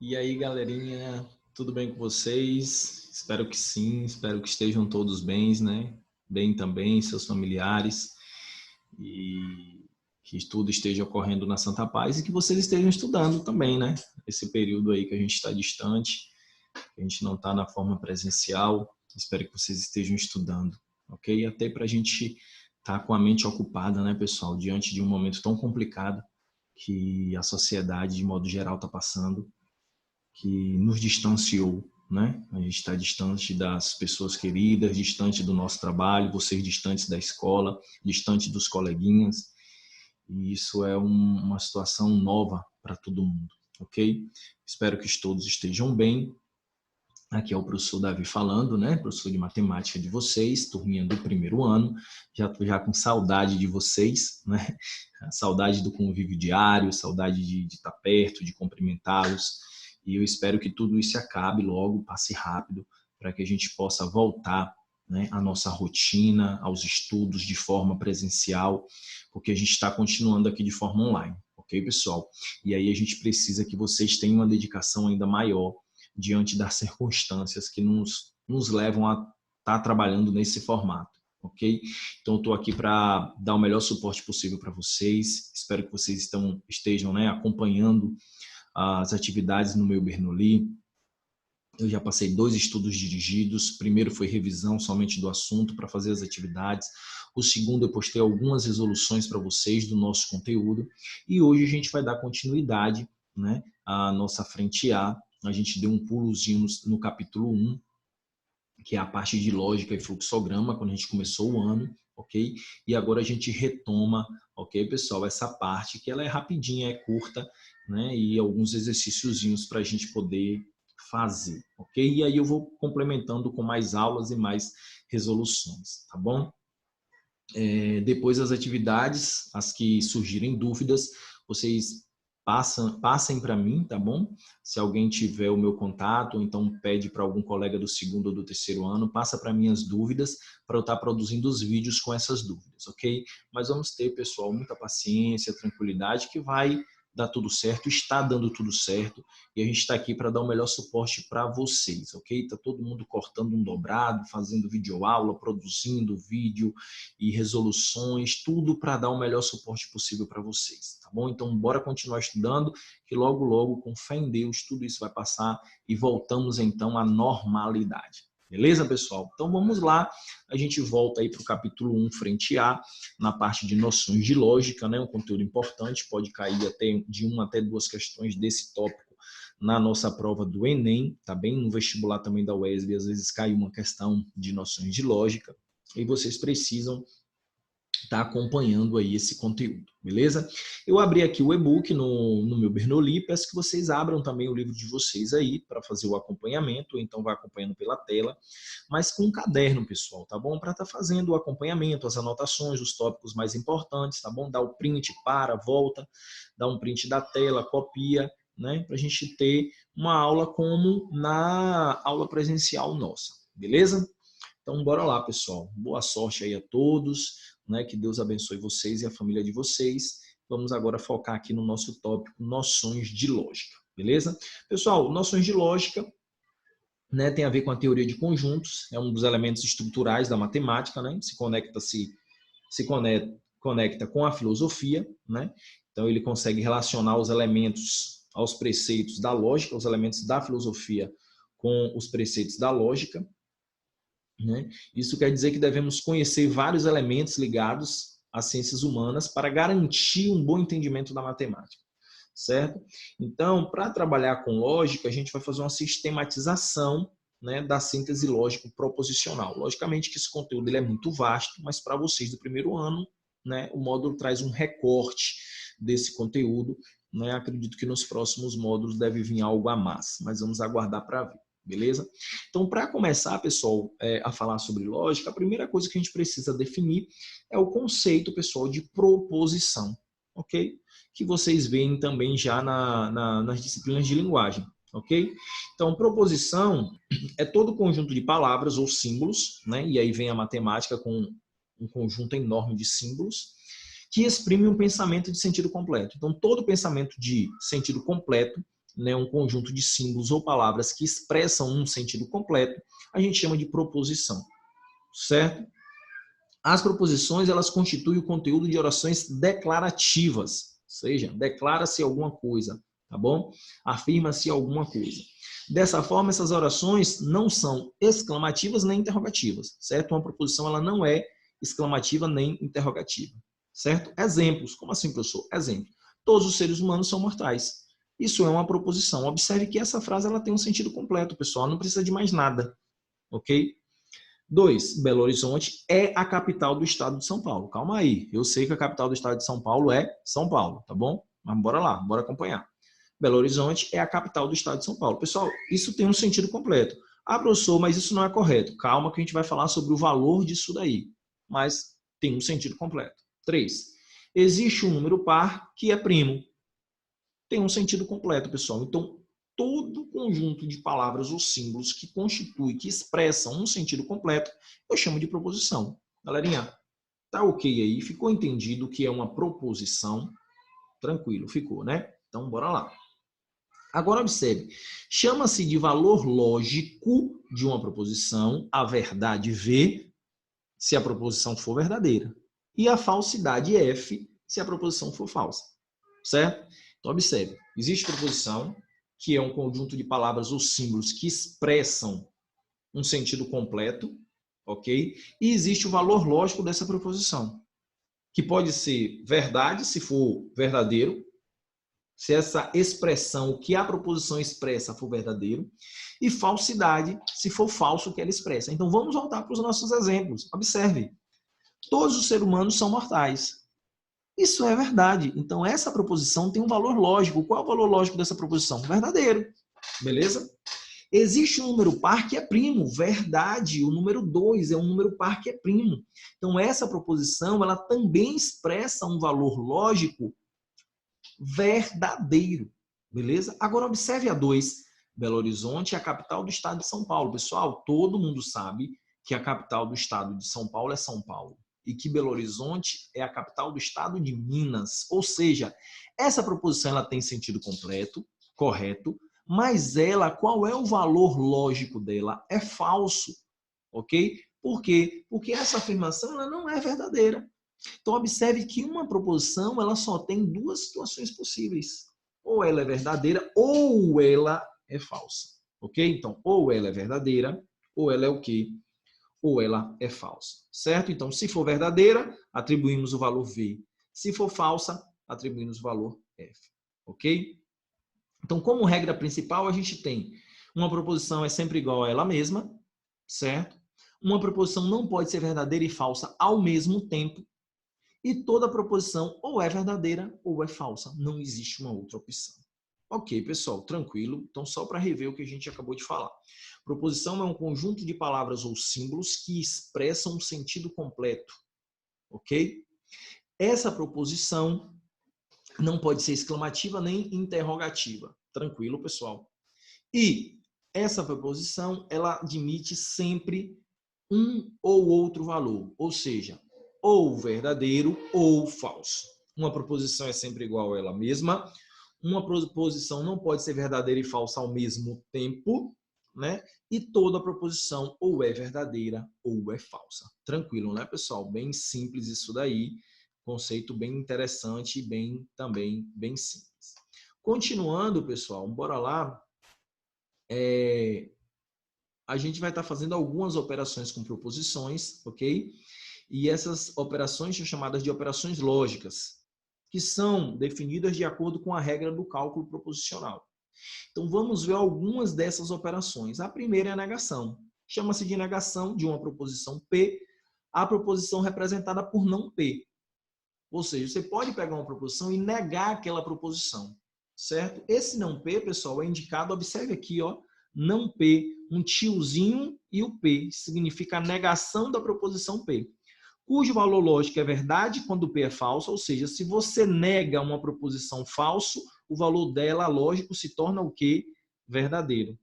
E aí, galerinha, tudo bem com vocês? Espero que sim, espero que estejam todos bem, né? Bem também, seus familiares, e que tudo esteja ocorrendo na Santa Paz e que vocês estejam estudando também, né? Esse período aí que a gente está distante, que a gente não está na forma presencial, espero que vocês estejam estudando, ok? Até para a gente estar com a mente ocupada, né, pessoal, diante de um momento tão complicado que a sociedade, de modo geral, está passando, que nos distanciou, né? A gente está distante das pessoas queridas, distante do nosso trabalho, vocês distantes da escola, distante dos coleguinhas, e isso é uma situação nova para todo mundo, ok? Espero que todos estejam bem. Aqui é o professor Davi falando, né? Professor de matemática de vocês, turminha do primeiro ano. Já estou já com saudade de vocês, né? Saudade do convívio diário, saudade de estar perto, de cumprimentá-los. E eu espero que tudo isso acabe logo, passe rápido, para que a gente possa voltar, né, à nossa rotina, aos estudos de forma presencial, porque a gente está continuando aqui de forma online, ok, pessoal? E aí a gente precisa que vocês tenham uma dedicação ainda maior diante das circunstâncias que nos levam a estar trabalhando nesse formato, ok? Então, eu estou aqui para dar o melhor suporte possível para vocês. Espero que vocês estejam, né, acompanhando as atividades no meu Bernoulli. Eu já passei 2 estudos dirigidos. O primeiro foi revisão somente do assunto para fazer as atividades. O segundo, eu postei algumas resoluções para vocês do nosso conteúdo. E hoje a gente vai dar continuidade, né, à nossa frente A. A gente deu um pulozinho no capítulo 1, que é a parte de lógica e fluxograma, quando a gente começou o ano, ok? E agora a gente retoma, ok, pessoal, essa parte que ela é rapidinha, é curta, né? E alguns exercíciozinhos para a gente poder fazer, ok? E aí eu vou complementando com mais aulas e mais resoluções, tá bom? Depois das atividades, as que surgirem dúvidas, vocês passem para mim, tá bom? Se alguém tiver o meu contato, ou então pede para algum colega do segundo ou do terceiro ano, passa para mim as dúvidas, para eu estar produzindo os vídeos com essas dúvidas, ok? Mas vamos ter, pessoal, muita paciência, tranquilidade, que vai dar tudo certo, está dando tudo certo, e a gente está aqui para dar o melhor suporte para vocês, ok? Está todo mundo cortando um dobrado, fazendo videoaula, produzindo vídeo e resoluções, tudo para dar o melhor suporte possível para vocês, tá bom? Então, bora continuar estudando, que logo, logo, com fé em Deus, tudo isso vai passar e voltamos, então, à normalidade. Beleza, pessoal? Então, vamos lá. A gente volta aí para o capítulo 1, frente A, na parte de noções de lógica, né? Um conteúdo importante, pode cair de 1 até 2 questões desse tópico na nossa prova do Enem, tá bem? No vestibular também da UESB, às vezes cai uma questão de noções de lógica, e vocês precisam estar acompanhando aí esse conteúdo, beleza? Eu abri aqui o e-book no meu Bernoulli, peço que vocês abram também o livro de vocês aí para fazer o acompanhamento, ou então vai acompanhando pela tela, mas com um caderno, pessoal, tá bom? Para estar fazendo o acompanhamento, as anotações, os tópicos mais importantes, tá bom? Dá o print, volta, dá um print da tela, copia, né? Para a gente ter uma aula como na aula presencial nossa, beleza? Então, bora lá, pessoal. Boa sorte aí a todos, né? Que Deus abençoe vocês e a família de vocês. Vamos agora focar aqui no nosso tópico, noções de lógica, beleza? Pessoal, noções de lógica, né, tem a ver com a teoria de conjuntos, é um dos elementos estruturais da matemática, né? Conecta com a filosofia, né? Então, ele consegue relacionar os elementos aos preceitos da lógica, os elementos da filosofia com os preceitos da lógica, né? Isso quer dizer que devemos conhecer vários elementos ligados às ciências humanas para garantir um bom entendimento da matemática, certo? Então, para trabalhar com lógica, a gente vai fazer uma sistematização, né, da síntese lógico-proposicional. Logicamente que esse conteúdo ele é muito vasto, mas para vocês do primeiro ano, né, o módulo traz um recorte desse conteúdo, né? Acredito que nos próximos módulos deve vir algo a mais, mas vamos aguardar para ver. Beleza? Então, para começar, pessoal, a falar sobre lógica, a primeira coisa que a gente precisa definir é o conceito, pessoal, de proposição, ok? Que vocês veem também já nas disciplinas de linguagem, ok? Então, proposição é todo conjunto de palavras ou símbolos, né? E aí vem a matemática com um conjunto enorme de símbolos, que exprime um pensamento de sentido completo. Então, todo pensamento de sentido completo né, um conjunto de símbolos ou palavras que expressam um sentido completo, a gente chama de proposição, certo? As proposições, elas constituem o conteúdo de orações declarativas, ou seja, declara-se alguma coisa, tá bom? Afirma-se alguma coisa. Dessa forma, essas orações não são exclamativas nem interrogativas, certo? Uma proposição, ela não é exclamativa nem interrogativa, certo? Exemplos. Como assim, professor? Exemplo. Todos os seres humanos são mortais. Isso é uma proposição. Observe que essa frase, ela tem um sentido completo, pessoal. Não precisa de mais nada, ok? 2. Belo Horizonte é a capital do estado de São Paulo. Calma aí. Eu sei que a capital do estado de São Paulo é São Paulo, tá bom? Mas bora lá, bora acompanhar. Belo Horizonte é a capital do estado de São Paulo. Pessoal, isso tem um sentido completo. Ah, professor, mas isso não é correto. Calma que a gente vai falar sobre o valor disso daí. Mas tem um sentido completo. 3. Existe um número par que é primo. Tem um sentido completo, pessoal. Então, todo conjunto de palavras ou símbolos que constitui, que expressam um sentido completo, eu chamo de proposição. Galerinha, tá ok aí? Ficou entendido o que é uma proposição? Tranquilo, ficou, né? Então, bora lá. Agora, observe. Chama-se de valor lógico de uma proposição a verdade V, se a proposição for verdadeira, e a falsidade F, se a proposição for falsa. Certo? Então, observe. Existe proposição, que é um conjunto de palavras ou símbolos que expressam um sentido completo, ok? E existe o valor lógico dessa proposição, que pode ser verdade, se for verdadeiro, se essa expressão, o que a proposição expressa for verdadeiro, e falsidade, se for falso o que ela expressa. Então, vamos voltar para os nossos exemplos. Observe. Todos os seres humanos são mortais. Isso é verdade. Então, essa proposição tem um valor lógico. Qual é o valor lógico dessa proposição? Verdadeiro. Beleza? Existe um número par que é primo. Verdade. O número 2 é um número par que é primo. Então, essa proposição, ela também expressa um valor lógico verdadeiro. Beleza? Agora, observe a 2. Belo Horizonte é a capital do estado de São Paulo. Pessoal, todo mundo sabe que a capital do estado de São Paulo é São Paulo. E que Belo Horizonte é a capital do estado de Minas. Ou seja, essa proposição ela tem sentido completo, correto, mas ela, qual é o valor lógico dela? É falso, ok? Por quê? Porque essa afirmação ela não é verdadeira. Então, observe que uma proposição ela só tem duas situações possíveis. Ou ela é verdadeira ou ela é falsa, ok? Então, ou ela é verdadeira ou ela é o quê? Ou ela é falsa, certo? Então, se for verdadeira, atribuímos o valor V. Se for falsa, atribuímos o valor F, ok? Então, como regra principal, a gente tem uma proposição é sempre igual a ela mesma, certo? Uma proposição não pode ser verdadeira e falsa ao mesmo tempo. E toda proposição ou é verdadeira ou é falsa. Não existe uma outra opção. Ok, pessoal, tranquilo. Então, só para rever o que a gente acabou de falar. Proposição é um conjunto de palavras ou símbolos que expressam um sentido completo. Ok? Essa proposição não pode ser exclamativa nem interrogativa. Tranquilo, pessoal? E essa proposição, ela admite sempre um ou outro valor. Ou seja, ou verdadeiro ou falso. Uma proposição é sempre igual a ela mesma. Uma proposição não pode ser verdadeira e falsa ao mesmo tempo, né? E toda proposição ou é verdadeira ou é falsa. Tranquilo, né, pessoal? Bem simples isso daí. Conceito bem interessante e também bem simples. Continuando, pessoal, bora lá. A gente vai estar fazendo algumas operações com proposições, ok? E essas operações são chamadas de operações lógicas, que são definidas de acordo com a regra do cálculo proposicional. Então, vamos ver algumas dessas operações. A primeira é a negação. Chama-se de negação de uma proposição P, a proposição representada por não P. Ou seja, você pode pegar uma proposição e negar aquela proposição, certo? Esse não P, pessoal, é indicado, observe aqui, ó, não P, um tiozinho e o P, significa a negação da proposição P, cujo valor lógico é verdade quando o P é falso, ou seja, se você nega uma proposição falso, o valor dela, lógico, se torna o quê? Verdadeiro.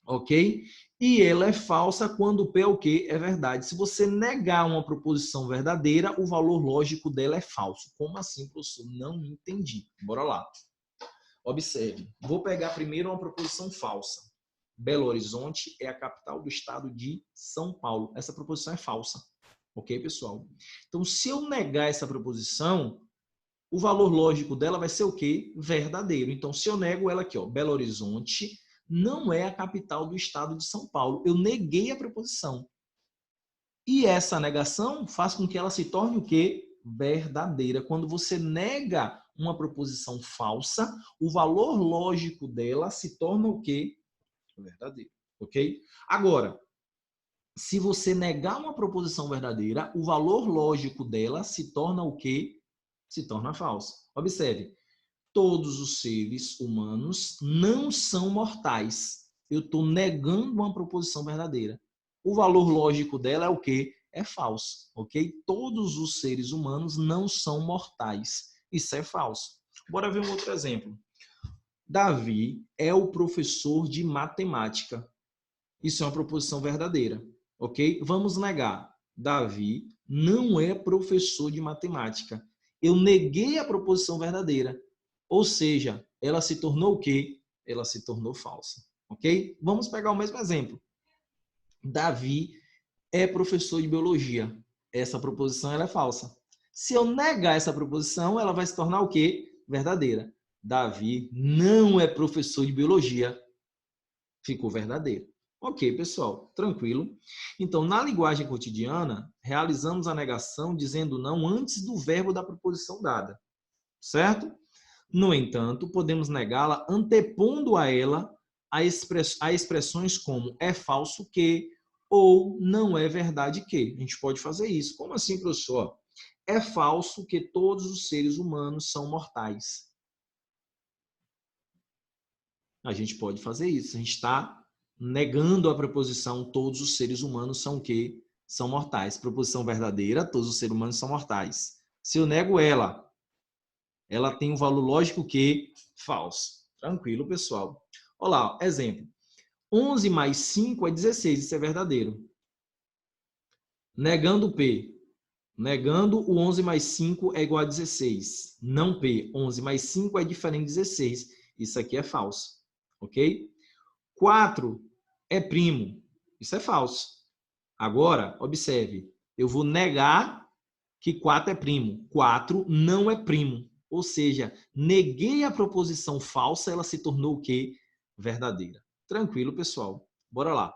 Ok? E ela é falsa quando o P é o quê? É verdade. Se você negar uma proposição verdadeira, o valor lógico dela é falso. Como assim, professor? Não entendi. Bora lá. Observe, vou pegar primeiro uma proposição falsa. Belo Horizonte é a capital do estado de São Paulo. Essa proposição é falsa. Ok, pessoal? Então, se eu negar essa proposição, o valor lógico dela vai ser o quê? Verdadeiro. Então, se eu nego ela aqui, ó, Belo Horizonte não é a capital do estado de São Paulo. Eu neguei a proposição. E essa negação faz com que ela se torne o quê? Verdadeira. Quando você nega uma proposição falsa, o valor lógico dela se torna o quê? Verdadeiro. Ok? Agora, se você negar uma proposição verdadeira, o valor lógico dela se torna o quê? Se torna falso. Observe, todos os seres humanos não são mortais. Eu estou negando uma proposição verdadeira. O valor lógico dela é o quê? É falso, ok? Todos os seres humanos não são mortais. Isso é falso. Bora ver um outro exemplo. Davi é o professor de matemática. Isso é uma proposição verdadeira, ok? Vamos negar. Davi não é professor de matemática. Eu neguei a proposição verdadeira. Ou seja, ela se tornou o quê? Ela se tornou falsa, ok? Vamos pegar o mesmo exemplo. Davi é professor de biologia. Essa proposição ela é falsa. Se eu negar essa proposição, ela vai se tornar o quê? Verdadeira. Davi não é professor de biologia. Ficou verdadeiro. Ok, pessoal, tranquilo. Então, na linguagem cotidiana, realizamos a negação dizendo não antes do verbo da proposição dada, certo? No entanto, podemos negá-la antepondo a ela a expressões como é falso que ou não é verdade que. A gente pode fazer isso. Como assim, professor? É falso que todos os seres humanos são mortais. A gente pode fazer isso. A gente está negando a proposição todos os seres humanos são o quê? São mortais. Proposição verdadeira, todos os seres humanos são mortais. Se eu nego ela, ela tem um valor lógico que falso. Tranquilo, pessoal. Olha lá, exemplo. 11 mais 5 é 16, isso é verdadeiro. Negando P. Negando o 11 mais 5 é igual a 16. Não P. 11 mais 5 é diferente de 16. Isso aqui é falso. Ok? 4 é primo. Isso é falso. Agora, observe. Eu vou negar que 4 é primo. 4 não é primo. Ou seja, neguei a proposição falsa, ela se tornou o quê? Verdadeira. Tranquilo, pessoal. Bora lá.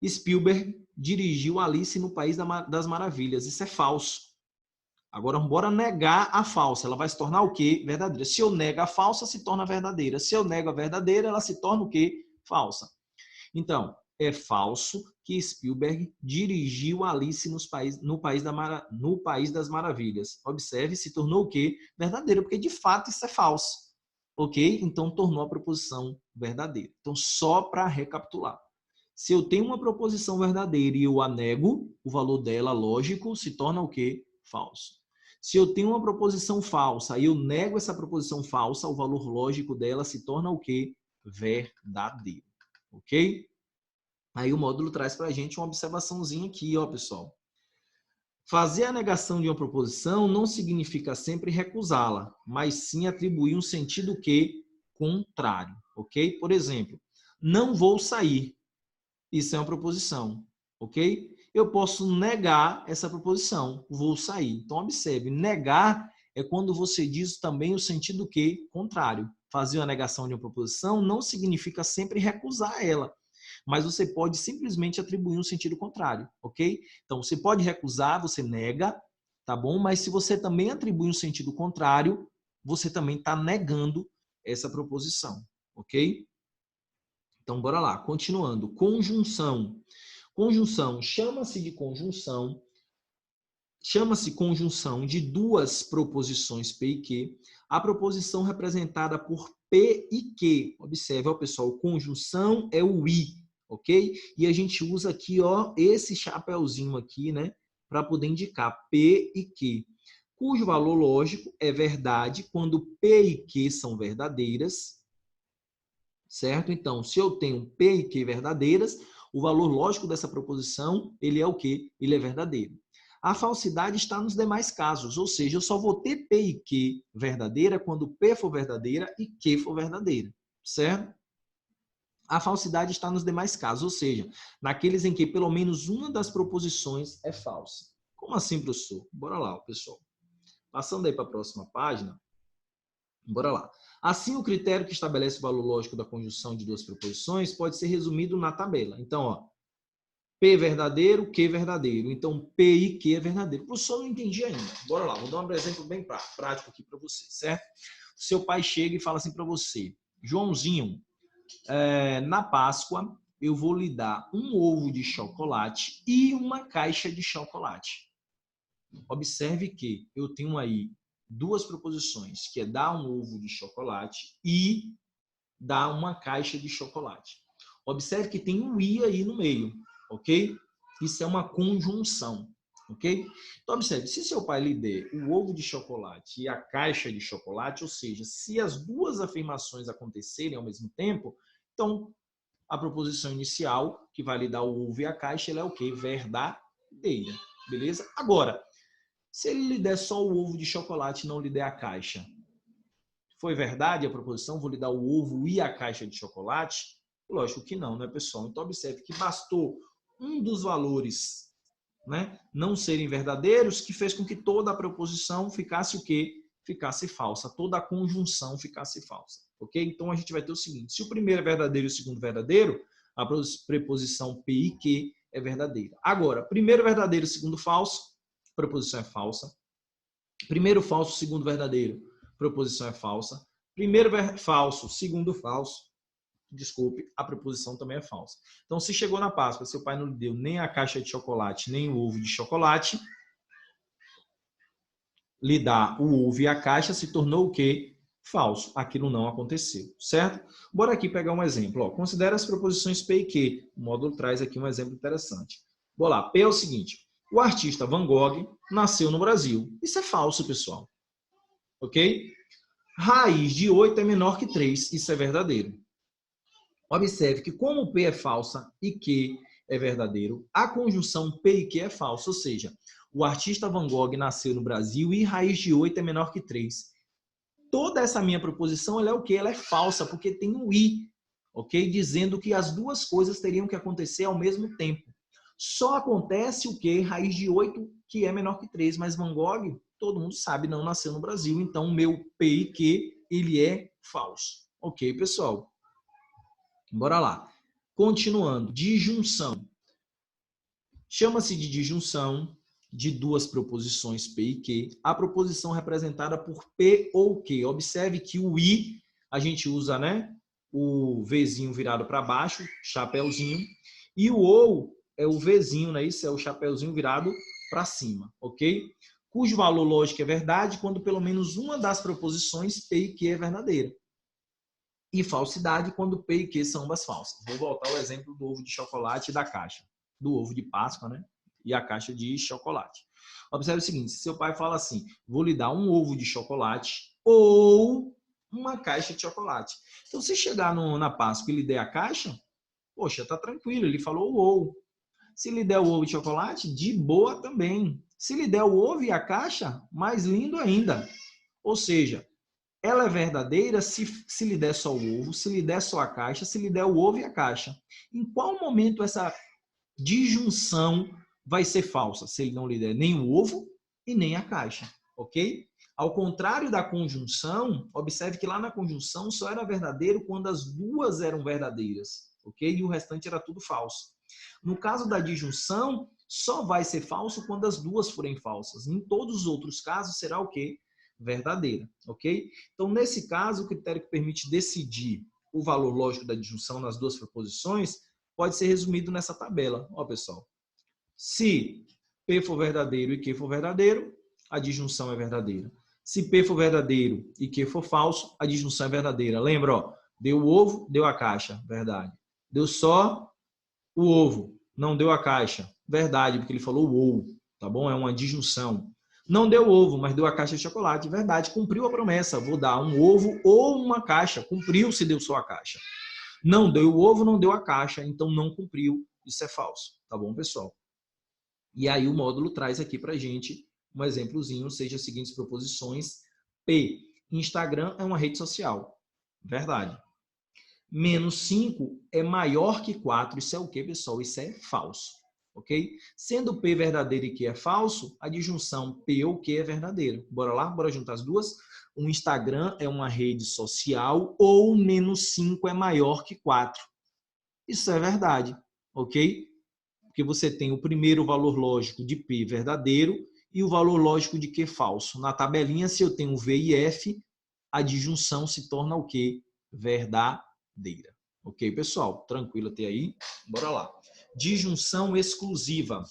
Spielberg dirigiu Alice no País das Maravilhas. Isso é falso. Agora, bora negar a falsa. Ela vai se tornar o quê? Verdadeira. Se eu nego a falsa, se torna verdadeira. Se eu nego a verdadeira, ela se torna o quê? Falsa. Então, é falso que Spielberg dirigiu Alice no País das Maravilhas. Observe, se tornou o quê? Verdadeiro, porque de fato isso é falso. Ok? Então, tornou a proposição verdadeira. Então, só para recapitular. Se eu tenho uma proposição verdadeira e eu a nego, o valor dela, lógico, se torna o quê? Falso. Se eu tenho uma proposição falsa e eu nego essa proposição falsa, o valor lógico dela se torna o quê? Verdadeiro. Ok? Aí o módulo traz para a gente uma observaçãozinha aqui, ó, pessoal. Fazer a negação de uma proposição não significa sempre recusá-la, mas sim atribuir um sentido que contrário, ok? Por exemplo, não vou sair. Isso é uma proposição, ok? Eu posso negar essa proposição, vou sair. Então, observe, negar é quando você diz também o sentido que contrário. Fazer uma negação de uma proposição não significa sempre recusar ela, mas você pode simplesmente atribuir um sentido contrário, ok? Então, você pode recusar, você nega, tá bom? Mas se você também atribui um sentido contrário, você também está negando essa proposição, ok? Então, bora lá. Continuando. Conjunção. Conjunção. Chama-se conjunção de duas proposições P e Q. A proposição representada por P e Q. Observe, ó, pessoal, conjunção é o I, ok? E a gente usa aqui, ó, esse chapeuzinho aqui, né, para poder indicar P e Q, cujo valor lógico é verdade quando P e Q são verdadeiras, certo? Então, se eu tenho P e Q verdadeiras, o valor lógico dessa proposição, ele é o quê? Ele é verdadeiro. A falsidade está nos demais casos, ou seja, eu só vou ter P e Q verdadeira quando P for verdadeira e Q for verdadeira, certo? A falsidade está nos demais casos, ou seja, naqueles em que pelo menos uma das proposições é falsa. Como assim, professor? Bora lá, pessoal. Passando aí para a próxima página, bora lá. Assim, o critério que estabelece o valor lógico da conjunção de duas proposições pode ser resumido na tabela. Então, ó, P verdadeiro, Q verdadeiro. Então, P e Q é verdadeiro. Professor, não entendi ainda. Bora lá, vou dar um exemplo bem prático aqui para você, certo? Seu pai chega e fala assim para você, Joãozinho, na Páscoa eu vou lhe dar um ovo de chocolate e uma caixa de chocolate. Observe que eu tenho aí duas proposições, que é dar um ovo de chocolate e dar uma caixa de chocolate. Observe que tem um i aí no meio, ok? Isso é uma conjunção, ok? Então, observe, se seu pai lhe der o ovo de chocolate e a caixa de chocolate, ou seja, se as duas afirmações acontecerem ao mesmo tempo, então a proposição inicial, que vai lhe dar o ovo e a caixa, ela é o quê? Verdadeira, beleza? Agora, se ele lhe der só o ovo de chocolate e não lhe der a caixa, foi verdade a proposição? Vou lhe dar o ovo e a caixa de chocolate? Lógico que não, né, pessoal? Então, observe que bastou um dos valores, né, não serem verdadeiros, que fez com que toda a proposição ficasse o quê? Ficasse falsa. Toda a conjunção ficasse falsa. Ok? Então, a gente vai ter o seguinte. Se o primeiro é verdadeiro e o segundo verdadeiro, a preposição P e Q é verdadeira. Agora, primeiro verdadeiro e segundo falso, preposição é falsa. Primeiro falso, segundo verdadeiro, proposição é falsa. Primeiro falso, segundo falso, desculpe, a preposição também é falsa. Então, se chegou na Páscoa, seu pai não lhe deu nem a caixa de chocolate, nem o ovo de chocolate, lhe dá o ovo e a caixa, se tornou o quê? Falso. Aquilo não aconteceu, certo? Bora aqui pegar um exemplo. Ó. Considere as proposições P e Q. O módulo traz aqui um exemplo interessante. Bora lá. P é o seguinte. O artista Van Gogh nasceu no Brasil. Isso é falso, pessoal. Ok? Raiz de 8 é menor que 3. Isso é verdadeiro. Observe que como P é falsa e Q é verdadeiro, a conjunção P e Q é falsa. Ou seja, o artista Van Gogh nasceu no Brasil e raiz de 8 é menor que 3. Toda essa minha proposição ela é o quê? Ela é falsa, porque tem um i, ok? Dizendo que as duas coisas teriam que acontecer ao mesmo tempo. Só acontece o quê? Raiz de 8, que é menor que 3, mas Van Gogh, todo mundo sabe, não nasceu no Brasil, então o meu P e Q, ele é falso. Ok, pessoal? Bora lá. Continuando, disjunção. Chama-se de disjunção de duas proposições P e Q, a proposição representada por P ou Q. Observe que o I, a gente usa, né, o Vzinho virado para baixo, chapéuzinho, e o OU é o Vzinho, né, isso é o chapéuzinho virado para cima, ok? Cujo valor lógico é verdade quando pelo menos uma das proposições P e Q é verdadeira. E falsidade quando P e Q são ambas falsas. Vou voltar ao exemplo do ovo de chocolate e da caixa. Do ovo de Páscoa, né? E a caixa de chocolate. Observe o seguinte, se seu pai fala assim, vou lhe dar um ovo de chocolate ou uma caixa de chocolate. Então, se chegar na Páscoa e lhe der a caixa, poxa, tá tranquilo, ele falou o ovo. Se lhe der o ovo de chocolate, de boa também. Se lhe der o ovo e a caixa, mais lindo ainda. Ou seja, ela é verdadeira se lhe der só o ovo, se lhe der só a caixa, se lhe der o ovo e a caixa. Em qual momento essa disjunção vai ser falsa? Se ele não lhe der nem o ovo e nem a caixa, ok? Ao contrário da conjunção, observe que lá na conjunção só era verdadeiro quando as duas eram verdadeiras, ok? E o restante era tudo falso. No caso da disjunção, só vai ser falso quando as duas forem falsas. Em todos os outros casos, será o quê? Verdadeira, ok? Então, nesse caso, o critério que permite decidir o valor lógico da disjunção nas duas proposições pode ser resumido nessa tabela. Ó, pessoal, se P for verdadeiro e Q for verdadeiro, a disjunção é verdadeira. Se P for verdadeiro e Q for falso, a disjunção é verdadeira. Lembra, ó, deu o ovo, deu a caixa, verdade. Deu só o ovo, não deu a caixa, verdade, porque ele falou o ovo, tá bom? É uma disjunção. Não deu ovo, mas deu a caixa de chocolate. Verdade, cumpriu a promessa. Vou dar um ovo ou uma caixa. Cumpriu se deu só a caixa. Não deu o ovo, não deu a caixa, então não cumpriu. Isso é falso. Tá bom, pessoal? E aí o módulo traz aqui para a gente um exemplozinho, seja as seguintes proposições. P, Instagram é uma rede social. Verdade. Menos 5 é maior que 4. Isso é o quê, pessoal? Isso é falso. Ok? Sendo P verdadeiro e Q é falso, a disjunção P ou Q é verdadeiro. Bora lá? Bora juntar as duas? O Instagram é uma rede social ou menos 5 é maior que 4. Isso é verdade. Ok? Porque você tem o primeiro valor lógico de P verdadeiro e o valor lógico de Q falso. Na tabelinha, se eu tenho V e F, a disjunção se torna o quê? Verdadeira. Ok, pessoal? Tranquilo até aí? Bora lá. Disjunção exclusiva.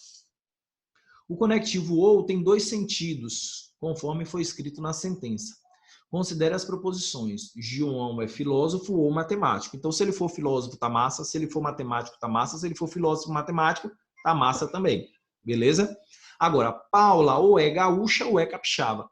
O conectivo ou tem dois sentidos, conforme foi escrito na sentença. Considere as proposições. João é filósofo ou matemático. Então, se ele for filósofo, tá massa. Se ele for matemático, tá massa. Se ele for filósofo matemático, tá massa também. Beleza? Agora, Paula ou é gaúcha ou é capixaba.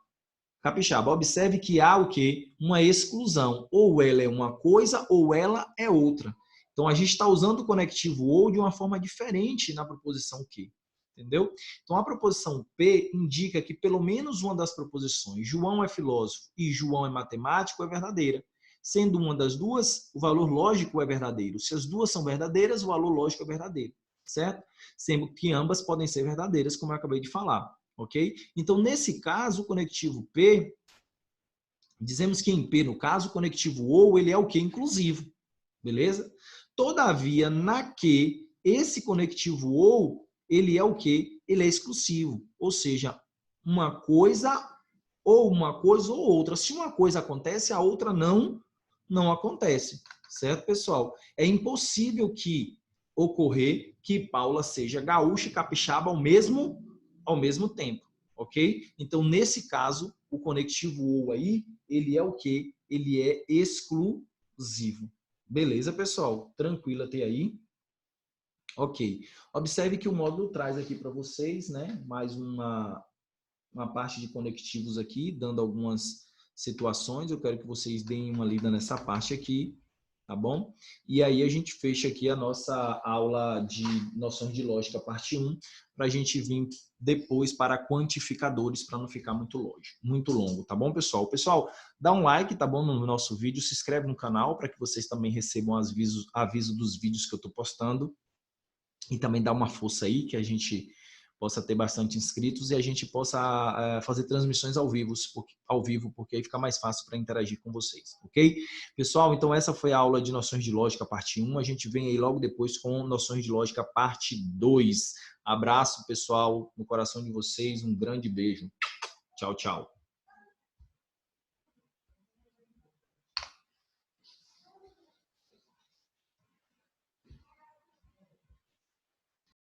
Capixaba, observe que há o quê? Uma exclusão. Ou ela é uma coisa ou ela é outra. Então, a gente está usando o conectivo ou de uma forma diferente na proposição que. Entendeu? Então, a proposição P indica que pelo menos uma das proposições, João é filósofo e João é matemático, é verdadeira. Sendo uma das duas, o valor lógico é verdadeiro. Se as duas são verdadeiras, o valor lógico é verdadeiro. Certo? Sendo que ambas podem ser verdadeiras, como eu acabei de falar. Ok? Então, nesse caso, o conectivo P, dizemos que em P, no caso, o conectivo ou, ele é o que? Inclusivo. Beleza? Todavia, na que, esse conectivo ou, ele é o que? Ele é exclusivo. Ou seja, uma coisa ou outra. Se uma coisa acontece, a outra não acontece. Certo, pessoal? É impossível que ocorrer que Paula seja gaúcha e capixaba ao mesmo tempo, ok? Então, nesse caso, o conectivo ou aí, ele é o quê? Ele é exclusivo. Beleza, pessoal? Tranquilo até aí? Ok. Observe que o módulo traz aqui para vocês, né? Mais uma parte de conectivos aqui, dando algumas situações. Eu quero que vocês deem uma lida nessa parte aqui, tá bom? E aí a gente fecha aqui a nossa aula de noções de lógica, parte 1, para a gente vir depois para quantificadores, para não ficar muito longo, tá bom, pessoal? Pessoal, dá um like, tá bom, no nosso vídeo, se inscreve no canal para que vocês também recebam aviso dos vídeos que eu estou postando. E também dá uma força aí, que a gente possa ter bastante inscritos e a gente possa fazer transmissões ao vivo, porque aí fica mais fácil para interagir com vocês, ok? Pessoal, então essa foi a aula de Noções de Lógica, parte 1. A gente vem aí logo depois com Noções de Lógica, parte 2. Abraço, pessoal, no coração de vocês. Um grande beijo. Tchau, tchau.